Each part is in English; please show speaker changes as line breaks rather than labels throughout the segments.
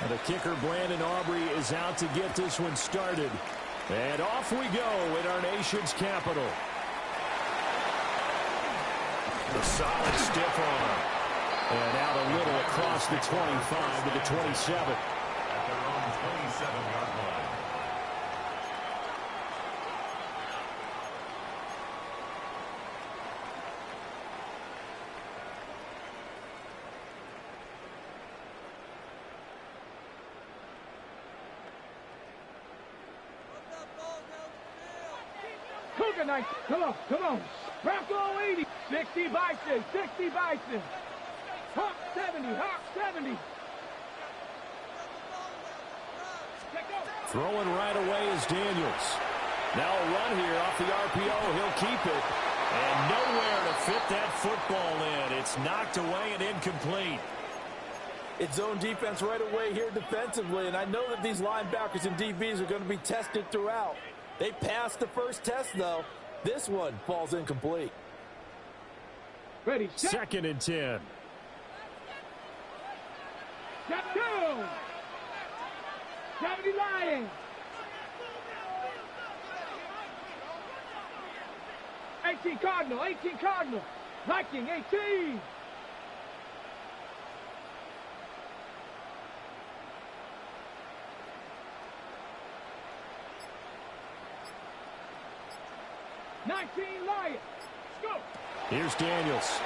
And the kicker, Brandon Aubrey, is out to get this one started. And off we go in our nation's capital. A solid stiff arm. And out a little across the 25 to the 27.
At their own 27-yard line.
Cougar 90. Come on. Bronco 80. 60 Bison. Hawk 70.
Throwing right away is Daniels. Now a run here off the RPO. He'll keep it. And nowhere to fit that football in. It's knocked away and incomplete.
It's zone defense right away here defensively. And I know that these linebackers and DBs are going to be tested throughout. They passed the first test, though. This one falls incomplete.
Ready,
Second and 10.
Step 2. 70 Lions. 18 Cardinal. Viking 18. Lions. Let's go.
Here's Daniels.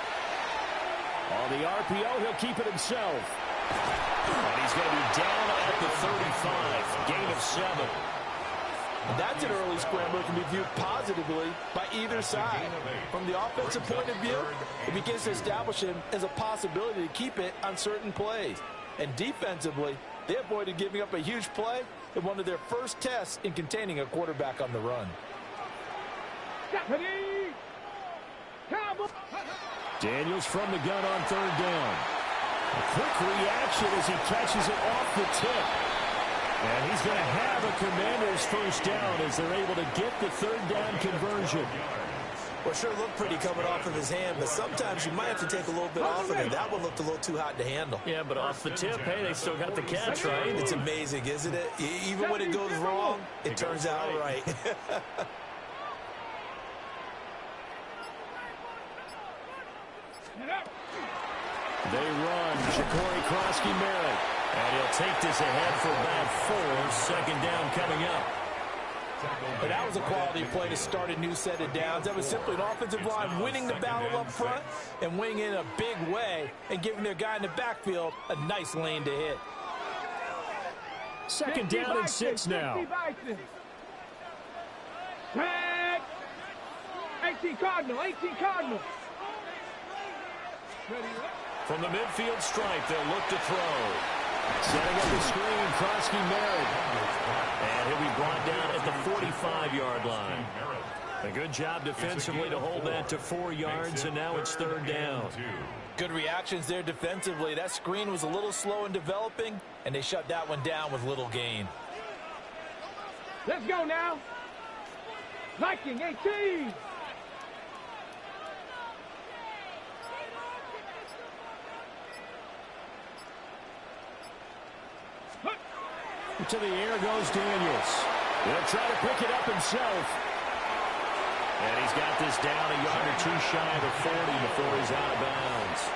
On the RPO, he'll keep it himself. And he's going to be down at the 35. Gain of 7.
That's an early scramble that can be viewed positively by either side. From the offensive point of view, it begins to establish him as a possibility to keep it on certain plays. And defensively, they avoided giving up a huge play in one of their first tests in containing a quarterback on the run.
Daniels from the gun on third down. A quick reaction as he catches it off the tip. And he's going to have a Commanders first down as they're able to get the third down conversion.
Well, sure looked pretty coming off of his hand, but sometimes you might have to take a little bit off of it. That one looked a little too hot to handle.
Yeah, but off the tip, hey, they still got the catch, right?
It's amazing, isn't it? Even when it goes wrong, it turns out right.
They run Ja'Cory Krosky-Merritt. And he'll take this ahead for about 4. Second down coming up.
But that was a quality play to start a new set of downs. That was simply an offensive line winning the battle up front and winning in a big way and giving their guy in the backfield a nice lane to hit.
Second down and 6 now.
18 Cardinal.
From the midfield stripe, they'll look to throw. Setting up the screen, Krosky-Merritt. And he'll be brought down at the 45-yard line. A good job defensively to hold that to 4 yards, and now it's third down.
Good reactions there defensively. That screen was a little slow in developing, and they shut that one down with little gain.
Let's go now. Viking 18.
To the air goes Daniels. He'll try to pick it up himself. And he's got this down a yard or 2 shy of the 40 before he's out of bounds.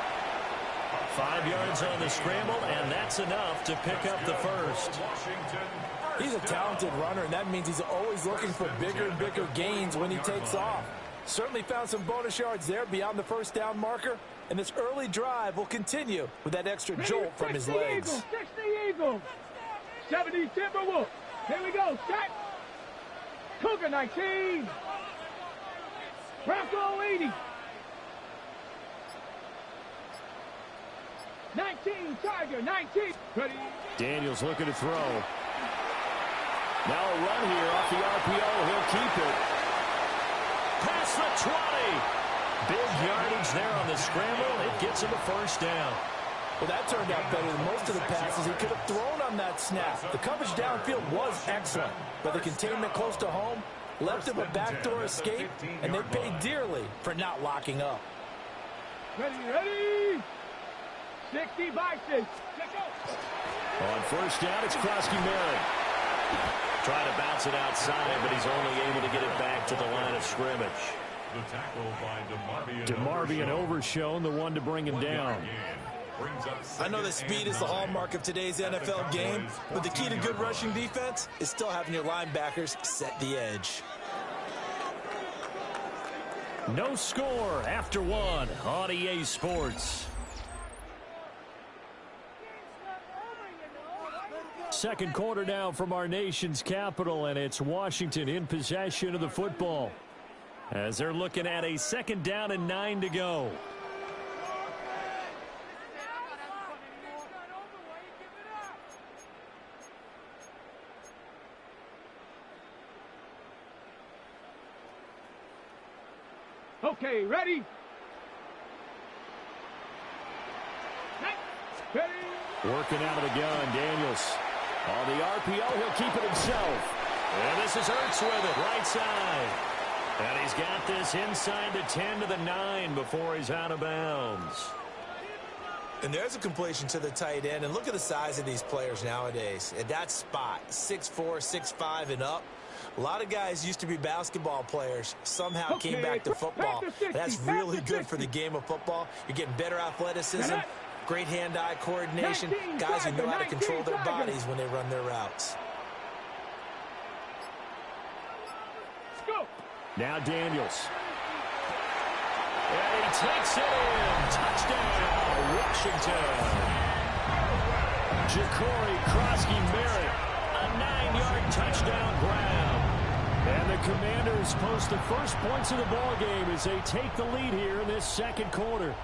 5 yards on the scramble, and that's enough to pick up the first.
He's a talented runner, and that means he's always looking for bigger and bigger gains when he takes off. Certainly found some bonus yards there beyond the first down marker, and this early drive will continue with that extra jolt from his legs.
60 Eagles. 70 Timberwolves. Here we go. Set. Cougar 19. Bronco 80. 19 Tiger 19. Ready.
Daniels looking to throw. Now a run here off the RPO. He'll keep it. Past the 20. Big yardage there on the scramble. It gets him a first down.
Well, that turned out better than most of the passes he could have thrown on that snap. The coverage downfield was excellent, but the containment close to home left him a backdoor escape, and they paid dearly for not locking up.
Ready. 60 boxes.
On first down, it's Krosky-Merritt. Trying to bounce it outside, but he's only able to get it back to the line of scrimmage.
The tackle by
DeMarvion Overshown, the one to bring him down.
I know that speed is the hallmark of today's NFL game, but the key to good rushing defense is still having your linebackers set the edge.
No score after one on EA Sports. Second quarter now from our nation's capital, and it's Washington in possession of the football as they're looking at a 2nd down and 9 to go.
Okay, ready? Ready?
Working out of the gun, Daniels. On the RPO, he'll keep it himself. And this is Ertz with it, right side. And he's got this inside the 10 to the 9 before he's out of bounds.
And there's a completion to the tight end. And look at the size of these players nowadays. At that spot, 6'4", 6'5", and up. A lot of guys used to be basketball players, somehow came back to football. That's really good for the game of football. You're getting better athleticism, great hand-eye coordination, guys who know how to control their bodies when they run their routes.
Now Daniels. And he takes it in. Touchdown, Washington. Ja'Cory Krosky-Merritt, a 9-yard touchdown grab. And the Commanders post the first points of the ball game as they take the lead here in this second quarter.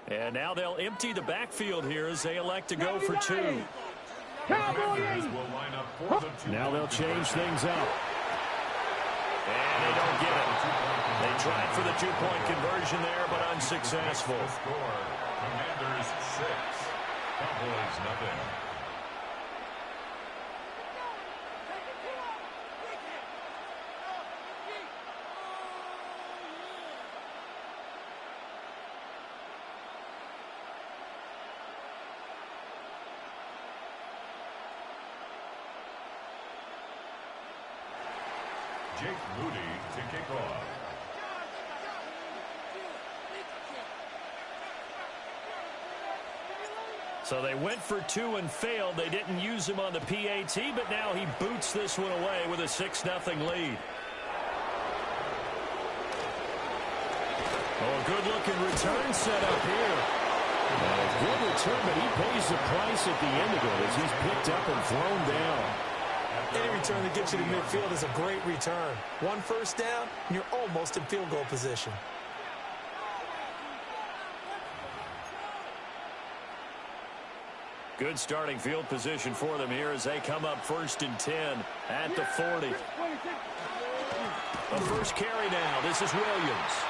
And now they'll empty the backfield here as they elect to go for 2.
COWBOYS!
Now they'll change things up. And they don't get it. They tried for the 2-point conversion there, but unsuccessful.
Commanders 6, Cowboys nothing. Jake Moody to kick off.
So they went for 2 and failed. They didn't use him on the PAT, but now he boots this one away with a 6-0 lead. Oh, a good-looking return set up here. A good return, but he pays the price at the end of it as he's picked up and thrown down.
Any return that gets you to midfield is a great return. 1 first down, and you're almost in field goal position.
Good starting field position for them here as they come up 1st and 10 at the 40. The first carry now. This is Williams.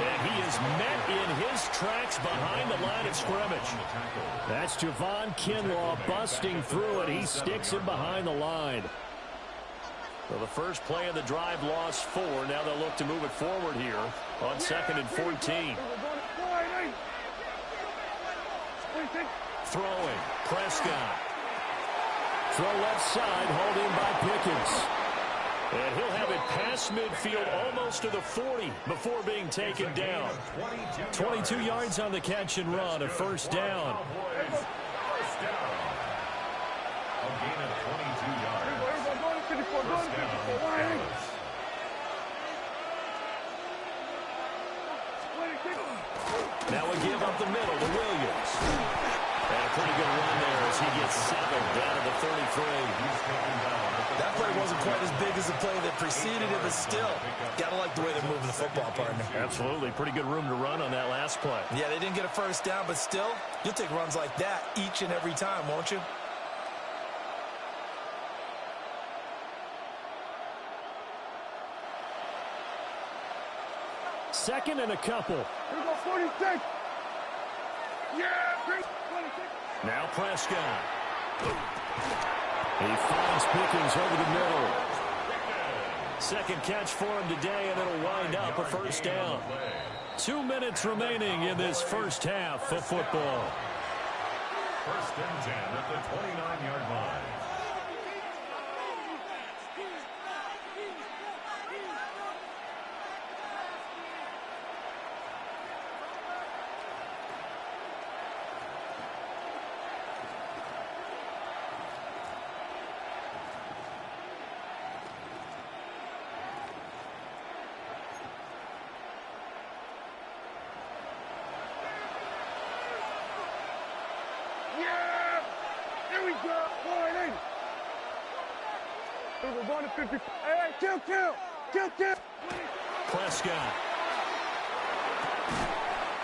And he is met in his tracks behind the line of scrimmage. That's Javon Kinlaw busting through it. He sticks him behind the line. So the first play of the drive lost 4. Now they'll look to move it forward here on 2nd and 14. Throwing. Prescott. Throw left side, hauled in by Pickens. And he'll have it past midfield almost to the 40 before being taken down. 22 yards on the catch and run, a 1st down.
A gain of 22 yards. 1st down, Dallas.
Now a give up the middle to Williams. And a pretty good run there as he gets 7 down to the 33.
That play wasn't quite as big as the play that preceded it, but still, got to like the way they're moving the football, partner.
Absolutely. Pretty good room to run on that last play.
Yeah, they didn't get a first down, but still, you'll take runs like that each and every time, won't you?
Second and a couple.
Here we go, 46. Yeah, 26.
Now Prescott. He finds Pickens over the middle. Second catch for him today, and it'll wind up a first down. 2 minutes remaining in this first half of football.
First and 10 at the 29-yard line.
We're going to 50. Hey, kill.
Prescott.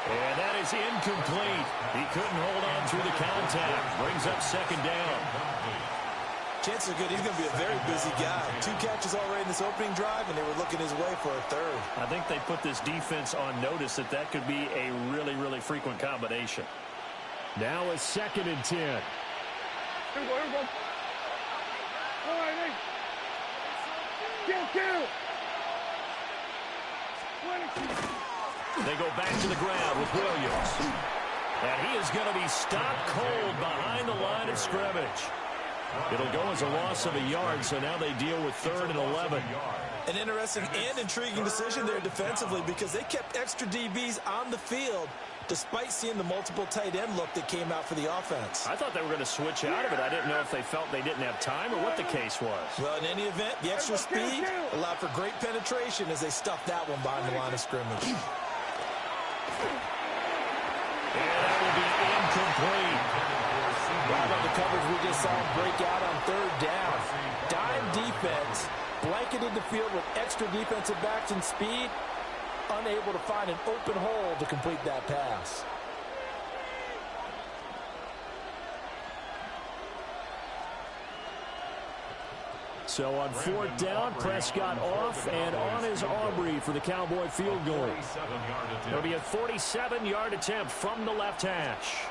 And that is incomplete. He couldn't hold on through the contact. Brings up second down.
Chances are good he's going to be a very busy guy. 2 catches already in this opening drive, and they were looking his way for a third.
I think they put this defense on notice that could be a really, really frequent combination. Now a second and 10.
Here we go. All right, hey. Kill. 20.
They go back to the ground with Williams. And he is going to be stopped cold behind the line of scrimmage. It'll go as a loss of a yard, so now they deal with 3rd and 11.
An interesting and intriguing decision there defensively because they kept extra DBs on the field despite seeing the multiple tight end look that came out for the offense.
I thought they were going to switch out of it. I didn't know if they felt they didn't have time or what the case was.
Well, in any event, the extra speed allowed for great penetration as they stuffed that one behind the line of scrimmage.
And that will be incomplete.
Right on the coverage, we just saw him break out on 3rd down. Dime defense, blanketed the field with extra defensive backs and speed, unable to find an open hole to complete that pass.
So on 4th down, Prescott off and on is Aubrey for the Cowboy field goal. It'll be a 47-yard attempt from the left hash.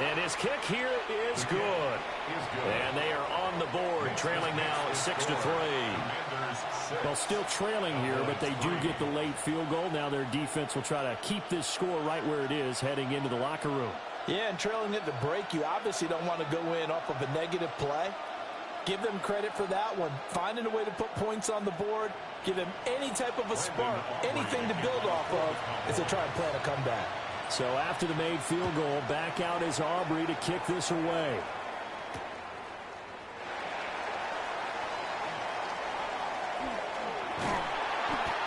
And his kick here is good. And they are on the board, trailing now 6-3. Well, still trailing here, but they do get the late field goal. Now their defense will try to keep this score right where it is heading into the locker room.
Yeah, and trailing at the break, you obviously don't want to go in off of a negative play. Give them credit for that one. Finding a way to put points on the board, give them any type of a spark, anything to build off of as they try and plan a comeback.
So after the made field goal, back out is Aubrey to kick this away.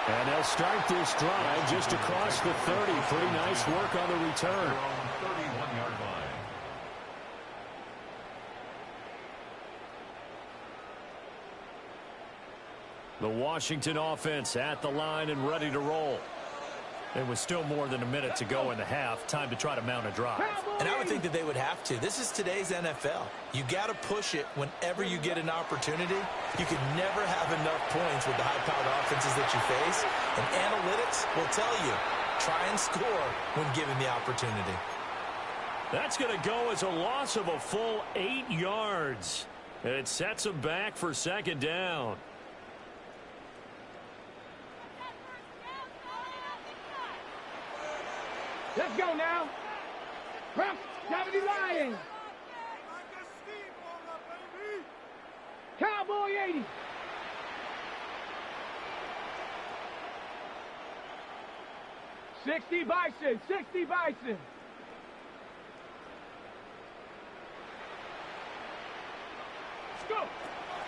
And they'll start this drive just across the 30. Pretty nice work on the return.
31-yard line.
The Washington offense at the line and ready to roll. There was still more than a minute to go in the half. Time to try to mount a drive.
And I would think that they would have to. This is today's NFL. You got to push it whenever you get an opportunity. You can never have enough points with the high-powered offenses that you face. And analytics will tell you, try and score when given the opportunity.
That's going to go as a loss of a full 8 yards. And it sets them back for second down.
Let's go now. Press 70 Lions. Cowboy 80. $60 Bison. $60 Bison. Let's go.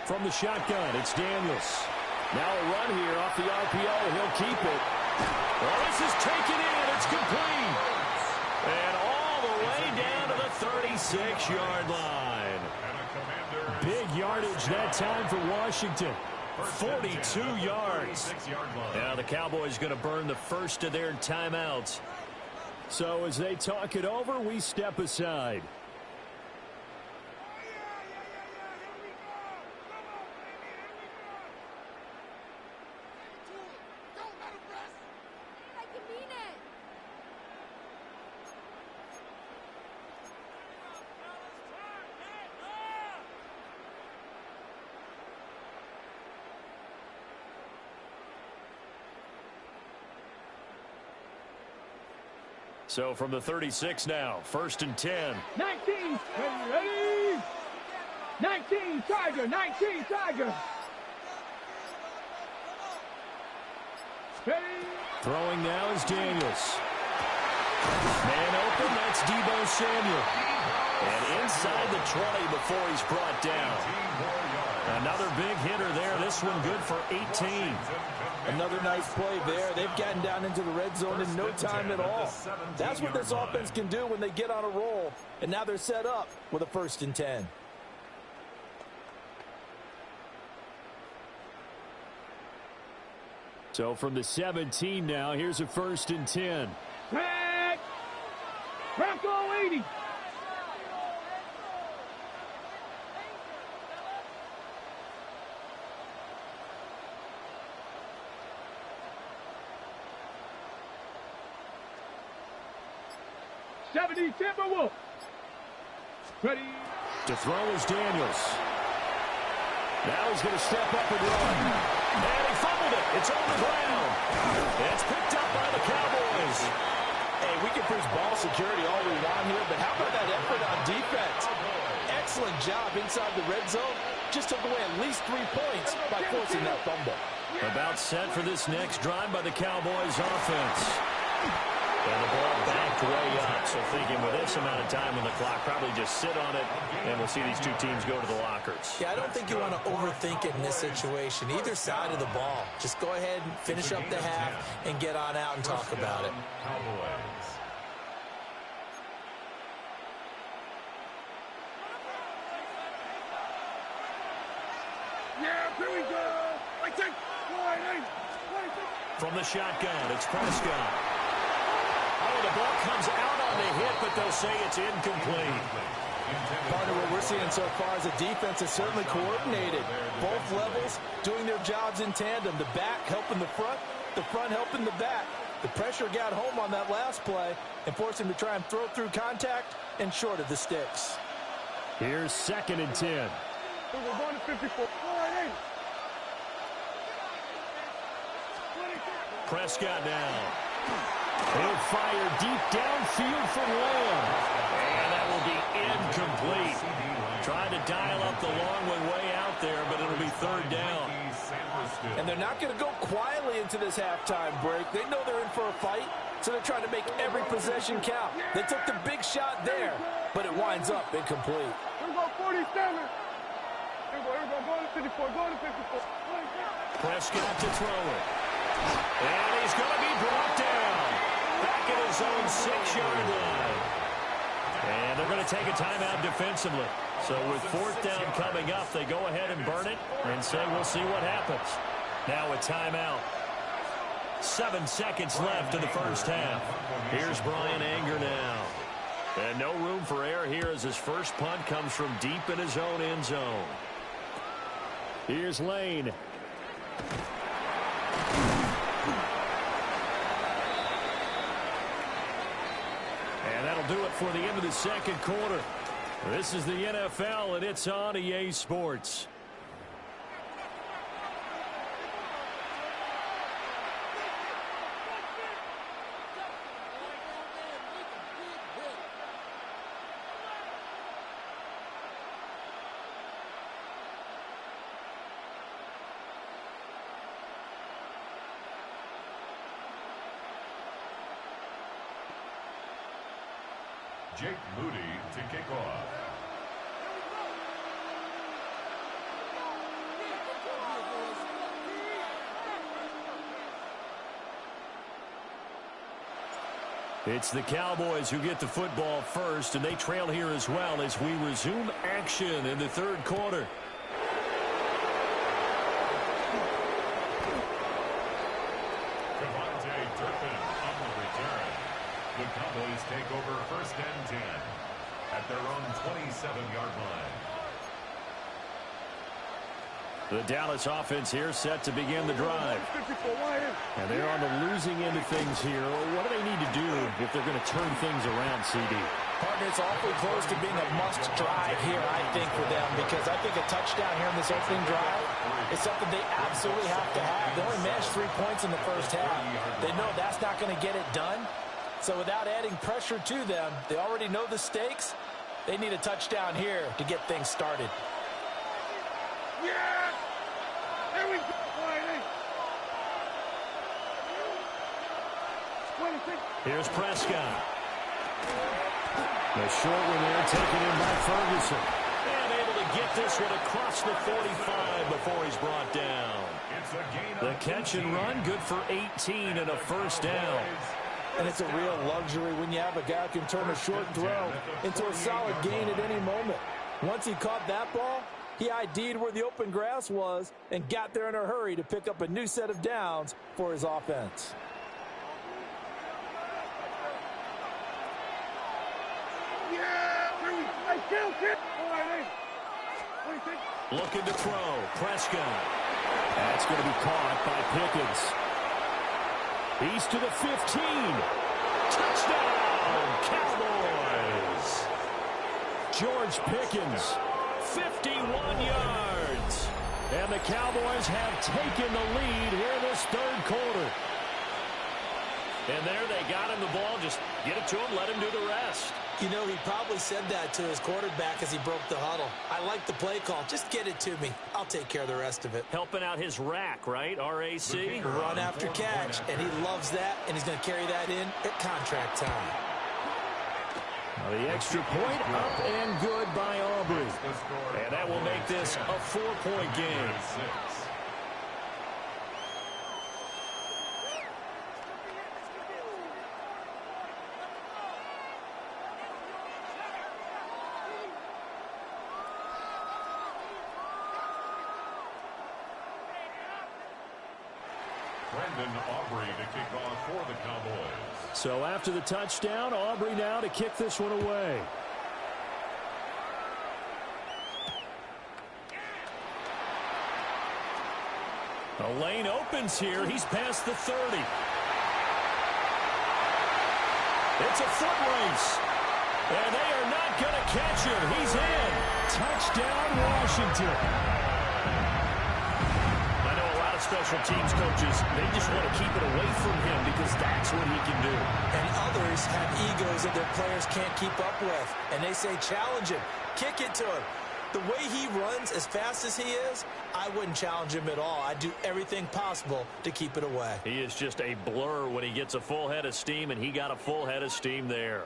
From the shotgun, it's Daniels. Now a run here off the RPO. He'll keep it. Well, this is taken in. It's complete. And all the way 26-yard line. Big yardage that time for Washington. 42 yards. Now the Cowboys going to burn the first of their timeouts. So as they talk it over, we step aside. So from the 36 now, 1st and 10.
19, ready? 19, Tiger, 19, Tiger. Ready?
Throwing now is Daniels. Man open, that's Deebo Samuel. And inside the 20 before he's brought down. Another big hitter there, this one good for 18.
Another nice play there. They've gotten down into the red zone in no time at all. That's what this offense can do when they get on a roll. And now they're set up with a 1st and 10.
So from the 17 now, here's a 1st and 10.
Back. Bronco 80. Timberwolf. Ready.
To throw is Daniels. Now he's going to step up and run. And he fumbled it. It's on the ground. It's picked up by the Cowboys.
Hey, we can push ball security all we want here, but how about that effort on defense? Excellent job inside the red zone. Just took away at least 3 points by forcing that fumble.
About set for this next drive by the Cowboys offense. And the ball backed way up. So thinking with this amount of time on the clock, probably just sit on it, and we'll see these two teams go to the lockers.
Yeah, I don't think you want to overthink it in this situation. Either side of the ball. Just go ahead and finish up the half and get on out and talk about it.
Yeah, here we go.
From the shotgun, it's Prescott. Oh, the ball comes out on the hit, but they'll say it's incomplete.
Part of what we're seeing so far is the defense is certainly coordinated. Both levels doing their jobs in tandem. The back helping the front helping the back. The pressure got home on that last play and forced him to try and throw through contact and short of the sticks.
Here's 2nd and 10.
We're going to 54.
Prescott now. He'll fire deep downfield for Lamb. And that will be incomplete. Trying to dial up the long one way out there, but it'll be 3rd down.
And they're not going to go quietly into this halftime break. They know they're in for a fight, so they're trying to make every possession count. They took the big shot there, but it winds up incomplete.
Here we go, 47. Here we go, go to 54, go to 54.
Prescott to throw it. And he's going to be brought down. Back at his own 6-yard line. And they're going to take a timeout defensively. So with 4th down coming up, they go ahead and burn it and say we'll see what happens. Now a timeout. 7 seconds left in the first half. Here's Brian Anger now. And no room for error here as his first punt comes from deep in his own end zone. Here's Lane. And that'll do it for the end of the second quarter. This is the NFL, and it's on EA Sports.
Jake Moody to kick off.
It's the Cowboys who get the football first, and they trail here as well as we resume action in the third quarter.
The Cowboys take over first and 10 at their own 27-yard line.
The Dallas offense here set to begin the drive. And they're on the losing end of things here. What do they need to do if they're going to turn things around, CD?
Partner, it's awfully close to being a must drive here, I think, for them, because I think a touchdown here in this opening drive is something they absolutely have to have. They only managed 3 points in the first half. They know that's not going to get it done. So without adding pressure to them, they already know the stakes. They need a touchdown here to get things started.
Yeah! There we go!
Here's Prescott. The short one there taken in by Ferguson. And able to get this one across the 45 before he's brought down. The catch and run, good for 18 and a first down.
And it's a real luxury when you have a guy who can turn a short throw into a solid gain at any moment. Once he caught that ball, he ID'd where the open grass was and got there in a hurry to pick up a new set of downs for his offense.
Looking to throw. Prescott. That's going to be caught by Pickens. He's to the 15. Touchdown, Cowboys. George Pickens, 51 yards. And the Cowboys have taken the lead here in this third quarter. And there they got him the ball. Just get it to him, let him do the rest.
You know, he probably said that to his quarterback as he broke the huddle. I like the play call. Just get it to me. I'll take care of the rest of it.
Helping out his rack, right? R-A-C?
Run after catch, and he loves that, and he's going to carry that in at contract time.
Well, the extra point up and good by Aubrey. And that will make this a 4-point game.
Aubrey to kick off for the Cowboys.
So after the touchdown, Aubrey now to kick this one away. A lane opens here. He's past the 30. It's a foot race. And they are not going to catch him. He's in. Touchdown, Washington. Special teams coaches, they just want to keep it away from him because that's what he can do.
And others have egos that their players can't keep up with. And they say, challenge him, kick it to him. The way he runs as fast as he is, I wouldn't challenge him at all. I'd do everything possible to keep it away.
He is just a blur when he gets a full head of steam, and he got a full head of steam there.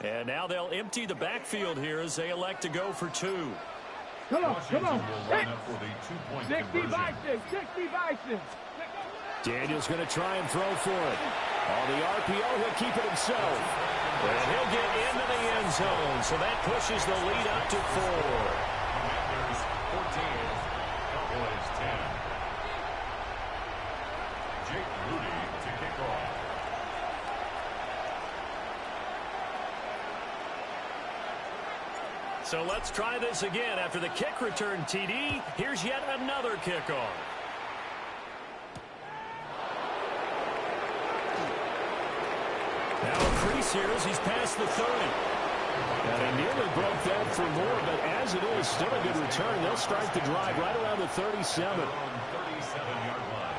And now they'll empty the backfield here as they elect to go for 2.
Come on, come on.
60
Bison, 60 Bison.
Daniel's going to try and throw for it. On the RPO, he'll keep it himself. And he'll get into the end zone. So that pushes the lead up to 4.
Commanders 14, Cowboys 10. Jake Rudy to kick off.
So let's try this again. After the kick return TD, here's yet another kickoff. Now a crease here as he's past the 30. And he nearly broke that for more, but as it is, still a good return. They'll start the drive right around the 37.
37-yard line.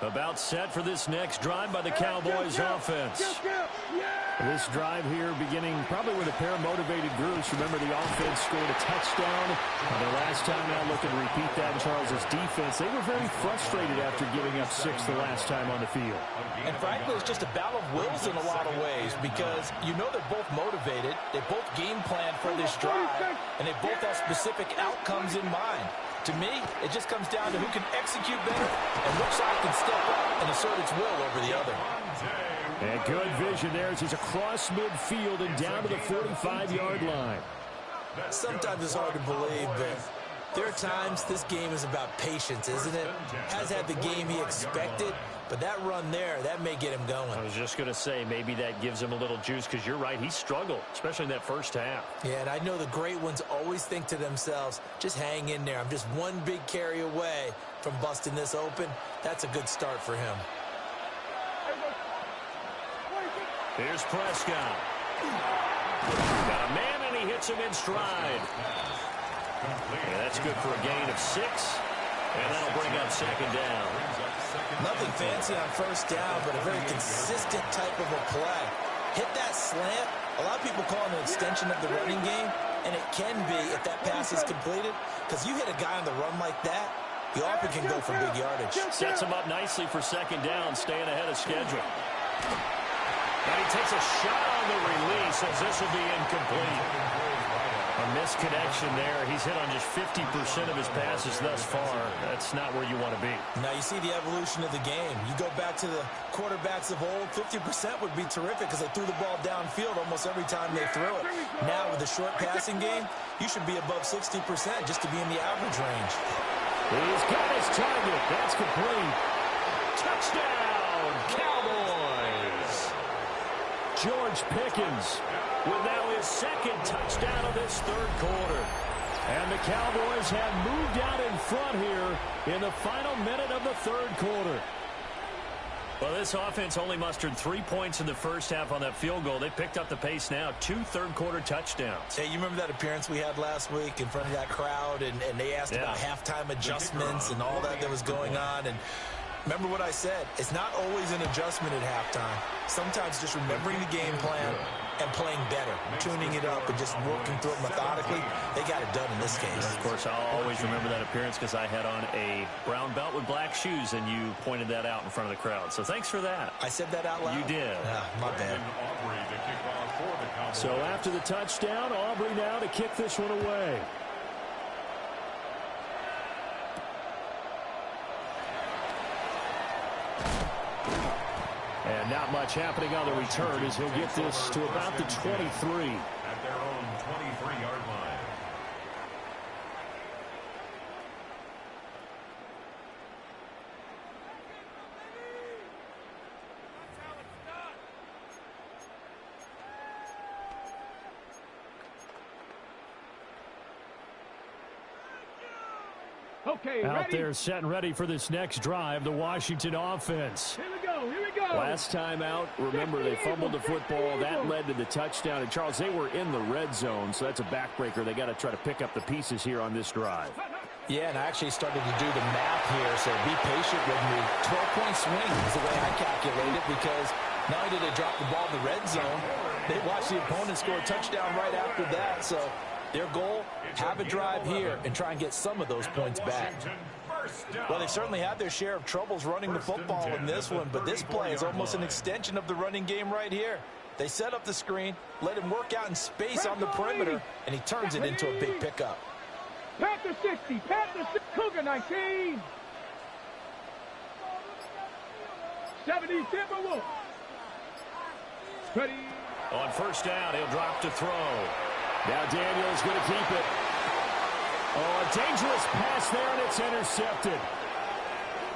About set for this next drive by the Cowboys offense. This drive here beginning probably with a pair of motivated groups. Remember, the offense scored a touchdown. Their last time out, looking to repeat that in Charles' defense. They were very frustrated after giving up 6 the last time on the field.
And frankly, it's just a battle of wills in a lot of ways because you know they're both motivated. They both game plan for this drive, and they both have specific outcomes in mind. To me, it just comes down to who can execute better and which side can step up and assert its will over the other.
And good vision there as he's across midfield and down to the 45-yard line.
Sometimes it's hard to believe, but there are times this game is about patience, isn't it? Has had the game he expected, but that run there, that may get him going.
I was just going to say, maybe that gives him a little juice because you're right, he struggled, especially in that first half.
Yeah, and I know the great ones always think to themselves, just hang in there. I'm just one big carry away from busting this open. That's a good start for him.
Here's Prescott. Got a man, and he hits him in stride. Yeah, that's good for a gain of 6. And that'll bring up second down.
Nothing fancy on first down, but a very consistent type of a play. Hit that slant. A lot of people call it an extension of the running game, and it can be if that pass is completed, because you hit a guy on the run like that, you often can go for big yardage.
Sets him up nicely for second down, staying ahead of schedule. And he takes a shot on the release as this will be incomplete. A misconnection there. He's hit on just 50% of his passes thus far. That's not where you want to be.
Now you see the evolution of the game. You go back to the quarterbacks of old, 50% would be terrific because they threw the ball downfield almost every time they threw it. Now with the short passing game, you should be above 60% just to be in the average range.
He's got his target. That's complete. Touchdown, Cowboys. George Pickens with now his second touchdown of this third quarter. And the Cowboys have moved out in front here in the final minute of the third quarter. Well, this offense only mustered 3 points in the first half on that field goal. They picked up the pace now. 2 third-quarter touchdowns.
Hey, you remember that appearance we had last week in front of that crowd, and they asked about halftime adjustments and all that was going on, and remember what I said. It's not always an adjustment at halftime. Sometimes just remembering the game plan and playing better, tuning it up and just working through it methodically. They got it done in this case.
Of course, I'll always remember that appearance because I had on a brown belt with black shoes, and you pointed that out in front of the crowd. So thanks for that.
I said that out loud?
You did.
My bad.
So after the touchdown, Aubrey now to kick this one away. And not much happening on the return as he'll get this to about the 23.
At their own 23-yard line.
Okay,
Out
ready?
there set and ready for this next drive, the Washington offense.
Here we go, here we go.
Last time out, remember, they fumbled the football. That led to the touchdown. And, Charles, they were in the red zone, so that's a backbreaker. They got to try to pick up the pieces here on this drive.
Yeah, and I actually started to do the math here, so be patient with me. 12-point swing is the way I calculate it because not only did they drop the ball in the red zone, they watched the opponent score a touchdown right after that. So their goal, have a drive here and try and get some of those points back. Well, they certainly had their share of troubles running the football in this one, but this play is almost an extension of the running game right here. They set up the screen, let him work out in space on the perimeter, and he turns it into a big pickup.
Panther 60, Panther 60, Cougar 19. 70, Timberwolves. Ready.
On first down, he'll drop to throw. Now Daniel's going to keep it. Oh, a dangerous pass there, and it's intercepted.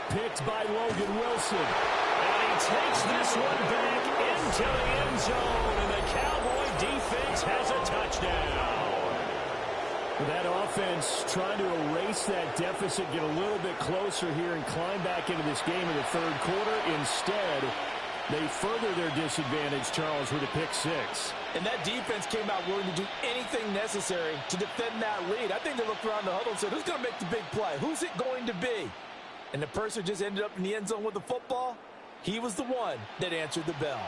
Picked by Logan Wilson. And he takes this one back into the end zone, and the Cowboy defense has a touchdown. That offense trying to erase that deficit, get a little bit closer here, and climb back into this game in the third quarter. Instead, they further their disadvantage, Charles, with a pick six.
And that defense came out willing to do anything necessary to defend that lead. I think they looked around the huddle and said, who's going to make the big play? Who's it going to be? And the person who just ended up in the end zone with the football, he was the one that answered the bell.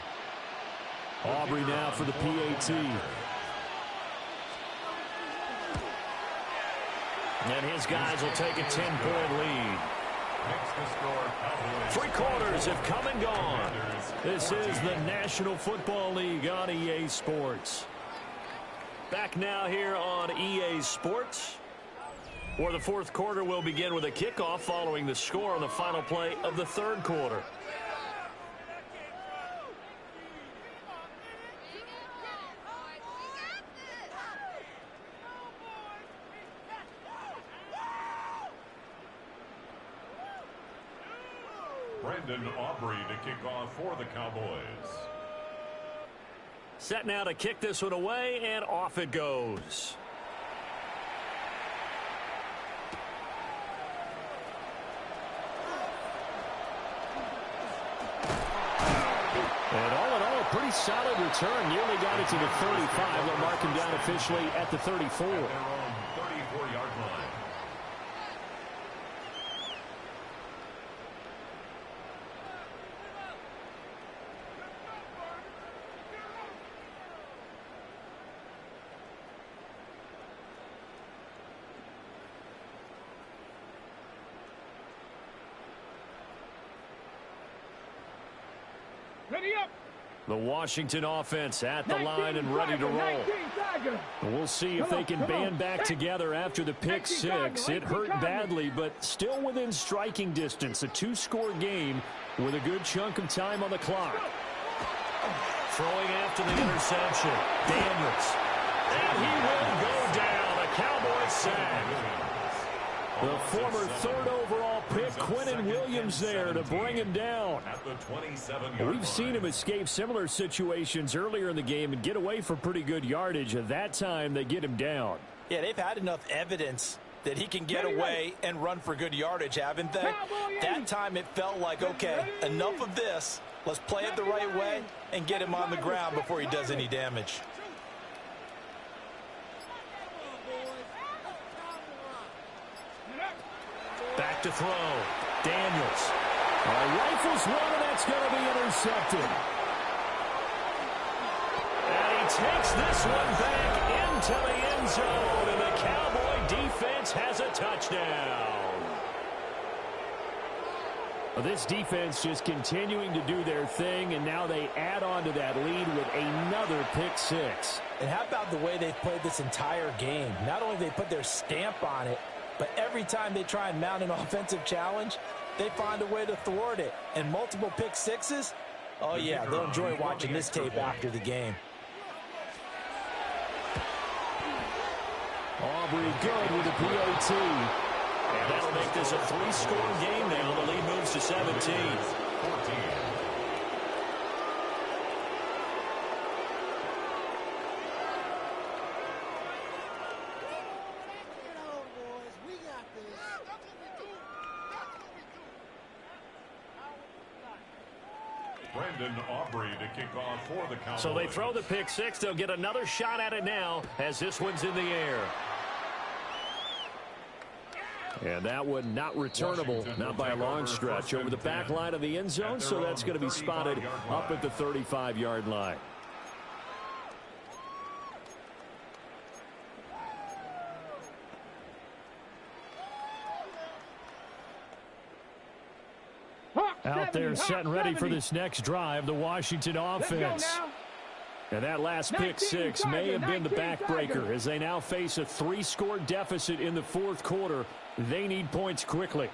Aubrey now for the PAT. And his guys will take a 10-point lead. Three quarters have come and gone. This is the National Football League on EA Sports. Back now here on EA Sports, where the fourth quarter will begin with a kickoff following the score on the final play of the third quarter.
Brandon Aubrey to kick off for the Cowboys.
Set now to kick this one away, and off it goes. And all in all, a pretty solid return. Nearly got it to the 35. They'll mark him down officially at the 34.
At their own 34-yard line.
Ready up.
The Washington offense at the line and ready to roll. We'll see if they can band back together after the pick six. It hurt badly, but still within striking distance. A two-score game with a good chunk of time on the clock. Throwing after the interception. Daniels. And he will go down. A Cowboys sack. The former third overall pick, Quinnen Williams, there to bring him down.
At the 27-yard
We've seen him escape similar situations earlier in the game and get away for pretty good yardage. At that time, they get him down.
Yeah, they've had enough evidence that he can get away and run for good yardage, haven't they? That time it felt like, okay, enough of this. Let's play it the right way and get him on the ground before he does any damage.
Back to throw. Daniels. Rifles one, and that's going to be intercepted. And he takes this one back into the end zone, and the Cowboy defense has a touchdown. Well, this defense just continuing to do their thing, and now they add on to that lead with another pick six.
And how about the way they've played this entire game? Not only they put their stamp on it, but every time they try and mount an offensive challenge, they find a way to thwart it. And multiple pick sixes, oh yeah, they'll enjoy watching this tape after the game.
Aubrey good with the PAT. And that'll make this a three-score game now. The lead moves to 17.
14. Brandon Aubrey to kick off for the Cowboys.
So they throw the pick six. They'll get another shot at it now as this one's in the air. And that one not returnable, not by a long stretch, over the back line of the end zone, so that's going to be spotted up at the 35-yard line. Out there set and ready for this next drive, the Washington offense. And that last pick six may have been the backbreaker as they now face a three-score deficit in the fourth quarter. They need points quickly.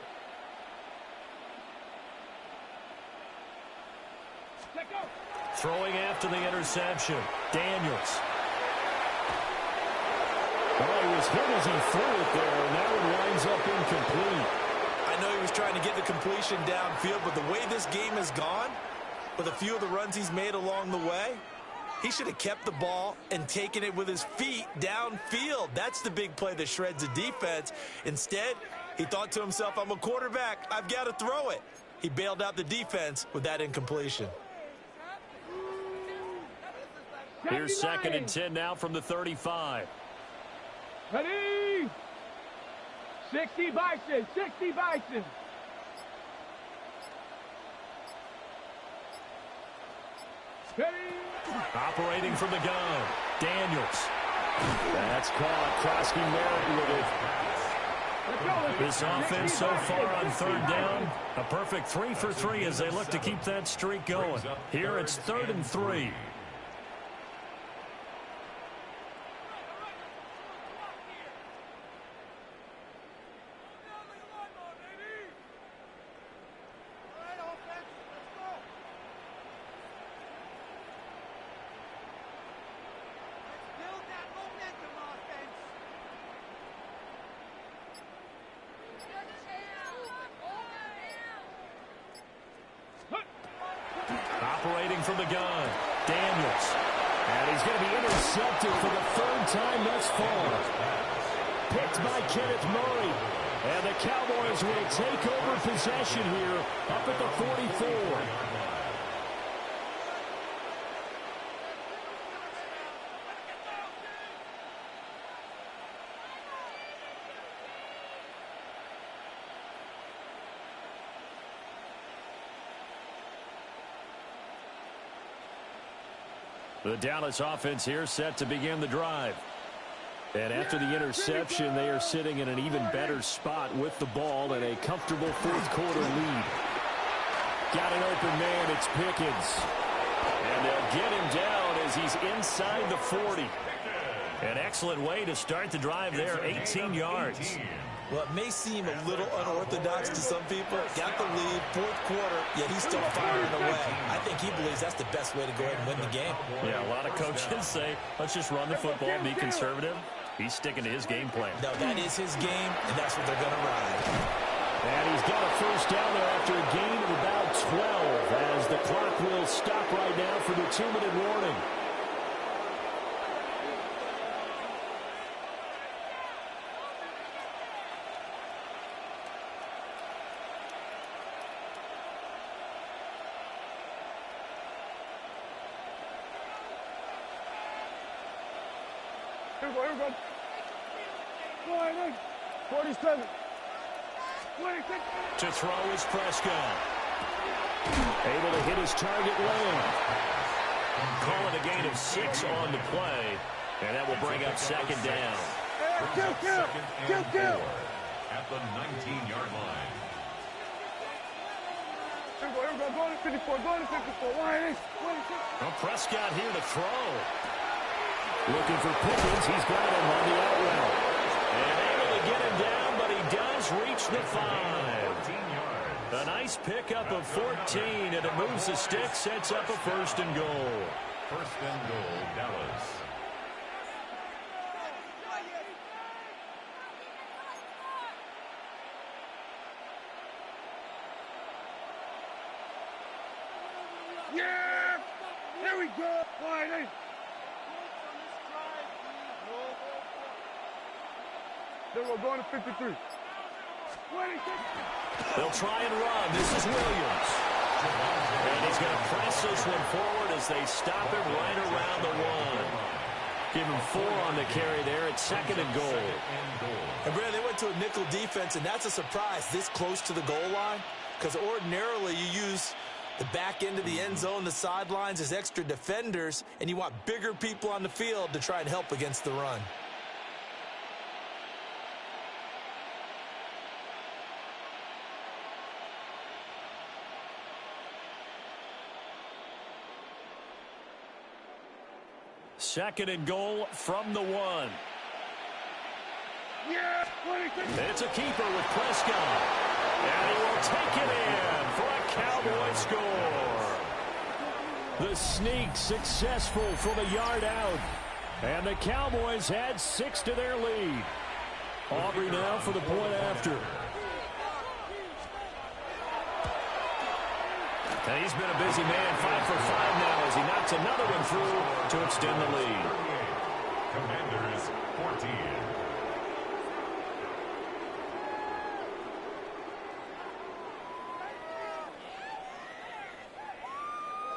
Throwing after the interception. Daniels. Oh, he was hit as he threw it there, and that one winds up incomplete.
I know he was trying to get the completion downfield, but the way this game has gone, with a few of the runs he's made along the way, he should have kept the ball and taken it with his feet downfield. That's the big play that shreds the defense. Instead, he thought to himself, I'm a quarterback. I've got to throw it. He bailed out the defense with that incompletion.
Here's 2nd and 10 now from the 35.
Ready? 60 Bison, 60 Bison.
Operating from the gun, Daniels. That's caught. Krosky Merritt with it. This offense so far on third down, a perfect 3 for 3 as they look to keep that streak going. Here it's 3rd and 3. Operating from the gun, Daniels. And he's going to be intercepted for the 3rd time thus far. Picked by Kenneth Murray. And the Cowboys will take over possession here up at the 44. The Dallas offense here set to begin the drive. And after the interception, they are sitting in an even better spot with the ball and a comfortable 4th quarter lead. Got an open man, it's Pickens. And they'll get him down as he's inside the 40. An excellent way to start the drive there, 18 yards.
Well, it may seem a little unorthodox to some people. Got the lead, 4th quarter, yet he's still firing away. I think he believes that's the best way to go ahead and win the game.
Yeah, a lot of coaches say, let's just run the football, be conservative. He's sticking to his game plan.
No, that is his game, and that's what they're going to ride.
And he's got a 1st down there after a gain of about 12 as the clock will stop right now for the 2-minute warning.
Here we go. 47. 26.
To throw is Prescott. Able to hit his target lane. Call it a gain of 6 on the play. And that will bring up 2nd down.
Kill.
At the 19-yard line.
Here we go. Going to 54. Going to 54. 26.
Well, Prescott here to throw. Looking for Pickens. He's got him on the out route. And able to get him down, but he does reach the 5. A nice pickup of 14, and it moves the stick, sets up a 1st and goal.
1st and goal, Dallas.
Yeah! There we go! Wide. Then we're going to 53. 26.
They'll try and run. This is Williams. And he's going to press this one forward as they stop him right around the 1. Give him 4 on the carry there. It's 2nd and goal.
And, Brad, they went to a nickel defense, and that's a surprise this close to the goal line because ordinarily you use the back end of the end zone, the sidelines as extra defenders, and you want bigger people on the field to try and help against the run.
Second and goal from the 1.
Yeah! 26.
It's a keeper with Prescott. And he will take it in for a Cowboy score. The sneak successful from a yard out. And the Cowboys add 6 to their lead. Aubrey now for the point after. And he's been a busy man, 5 for 5 now as he knocks another one through to extend the lead.
Commanders 14.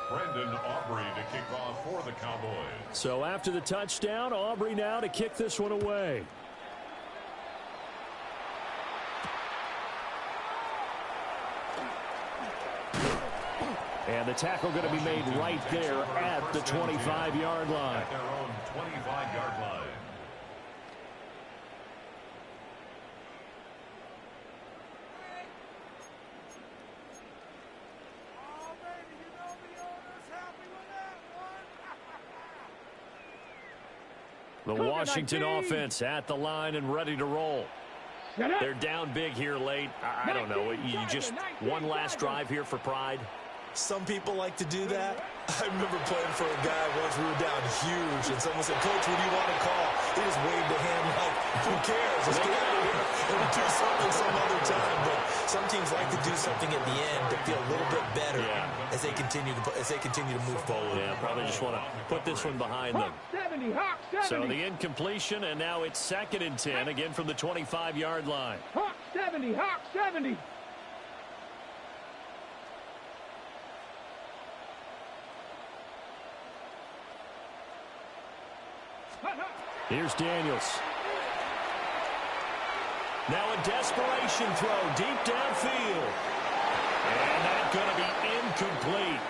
Brendan Aubrey to kick off for the Cowboys.
So after the touchdown, Aubrey now to kick this one away. And the tackle going to be made right there at the 25-yard line.
At their own 25-yard line.
The Washington offense at the line and ready to roll. They're down big here late. I don't know. You just one last drive here for pride.
Some people like to do that. I remember playing for a guy once. We were down huge, and someone said, "Coach, what do you want to call?" He just waved a hand like, "Who cares? Let's get out of here and do something some other time." But some teams like to do something at the end to feel a little bit better as they continue to move forward.
Yeah, probably just want to put this one behind them.
70, Hawk 70.
So the incompletion, and now it's 2nd and 10, again from the 25-yard line.
Hawk 70, Hawk 70.
Here's Daniels. Now a desperation throw deep downfield. And that's going to be incomplete.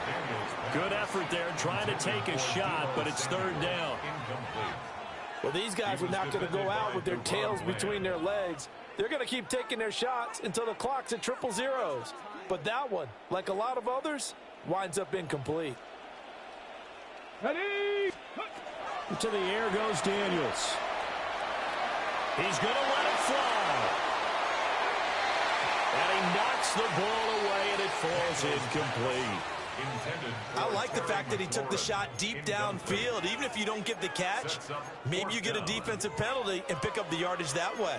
Good effort there trying to take a shot, but it's 3rd down.
Well, these guys are not going to go out with their tails between their legs. They're going to keep taking their shots until the clock's at 000. But that one, like a lot of others, winds up incomplete.
Ready?
To the air goes Daniels. He's going to let it fly. And he knocks the ball away, and it falls incomplete.
I like the fact that he took the shot deep downfield. Even if you don't get the catch, maybe you get a defensive penalty and pick up the yardage that way.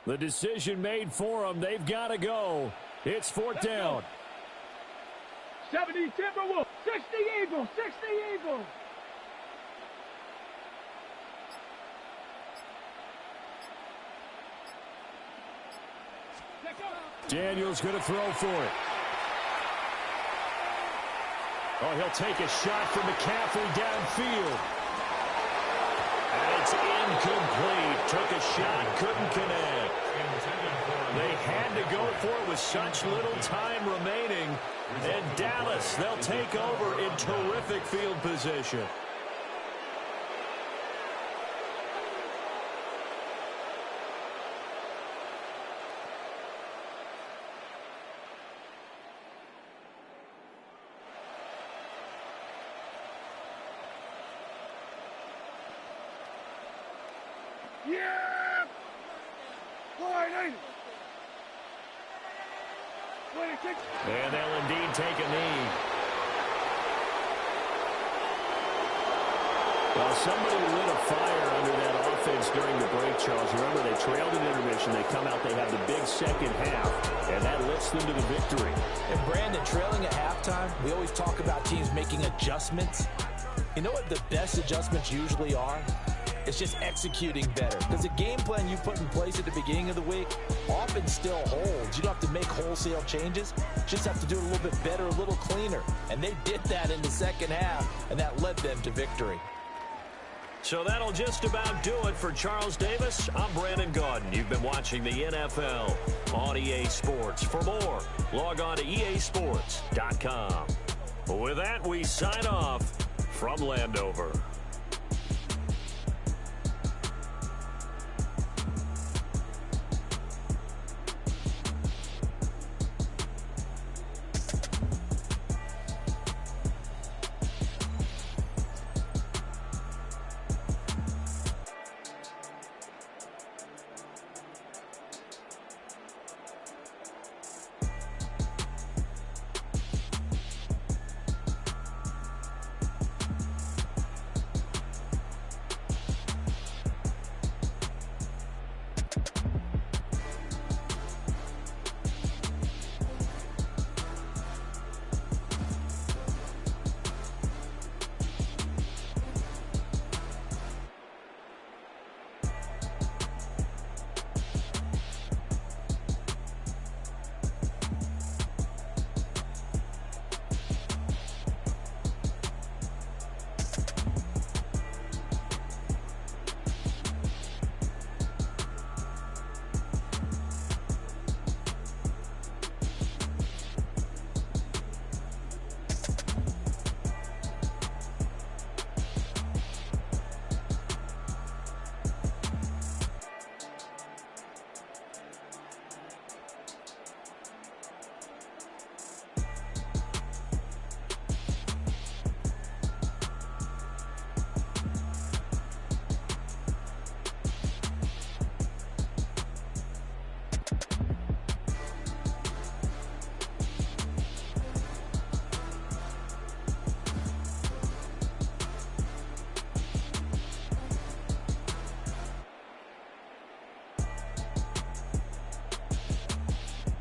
The decision made for them. They've got to go. It's 4th down.
70 Timberwolves, 60 Eagles, 60 Eagles.
Daniels going to throw for it. Oh, he'll take a shot from McCaffrey downfield. And it's incomplete. Took a shot, couldn't connect. They had to go for it with such little time remaining. And Dallas, they'll take over in terrific field position.
Yeah! Boy, 90. 26.
And they'll indeed take a knee. Well, somebody lit a fire under that offense during the break, Charles. Remember, they trailed in intermission. They come out, they have the big second half, and that lifts them to the victory.
And Brandon, trailing at halftime, we always talk about teams making adjustments. You know what the best adjustments usually are? It's just executing better. Because the game plan you put in place at the beginning of the week often still holds. You don't have to make wholesale changes. You just have to do it a little bit better, a little cleaner. And they did that in the second half, and that led them to victory.
So that'll just about do it for Charles Davis. I'm Brandon Gaudin. You've been watching the NFL on EA Sports. For more, log on to easports.com. With that, we sign off from Landover.